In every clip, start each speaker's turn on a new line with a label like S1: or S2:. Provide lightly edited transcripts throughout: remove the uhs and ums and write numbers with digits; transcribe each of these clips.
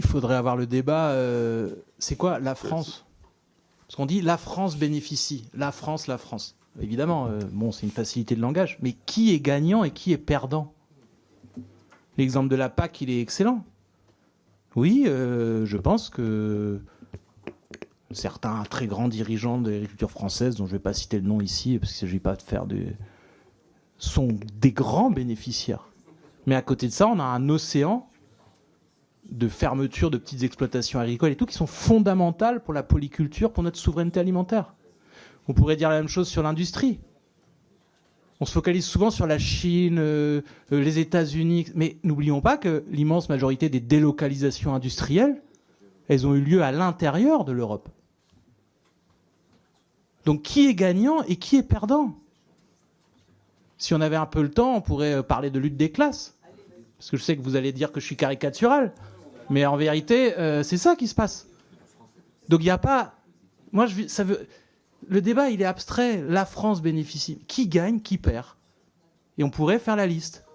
S1: il faudrait avoir le débat. C'est quoi la France? Parce qu'on dit la France bénéficie. La France, la France. Évidemment, bon, c'est une facilité de langage. Mais qui est gagnant et qui est perdant? L'exemple de la PAC, il est excellent. Oui, je pense que certains très grands dirigeants de l'agriculture française, dont je ne vais pas citer le nom ici, parce qu'il ne s'agit pas de faire sont des grands bénéficiaires. Mais à côté de ça, on a un océan de fermeture de petites exploitations agricoles et tout, qui sont fondamentales pour la polyculture, pour notre souveraineté alimentaire. On pourrait dire la même chose sur l'industrie. On se focalise souvent sur la Chine, les États-Unis, mais n'oublions pas que l'immense majorité des délocalisations industrielles, elles ont eu lieu à l'intérieur de l'Europe. Donc qui est gagnant et qui est perdant? Si on avait un peu le temps, on pourrait parler de lutte des classes. Parce que je sais que vous allez dire que je suis caricatural. Mais en vérité, c'est ça qui se passe. Donc il n'y a pas... Moi, le débat, il est abstrait. La France bénéficie. Qui gagne, qui perd? Et on pourrait faire la liste.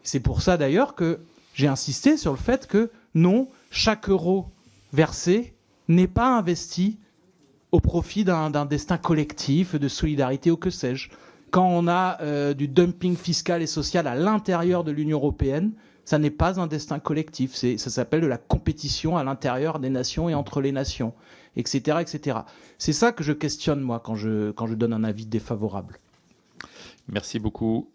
S1: C'est pour ça, d'ailleurs, que j'ai insisté sur le fait que, non, chaque euro versé n'est pas investi au profit d'un destin collectif, de solidarité ou que sais-je. Quand on a du dumping fiscal et social à l'intérieur de l'Union européenne, ça n'est pas un destin collectif. Ça s'appelle de la compétition à l'intérieur des nations et entre les nations, etc., etc. C'est ça que je questionne, moi, quand je donne un avis défavorable.
S2: Merci beaucoup.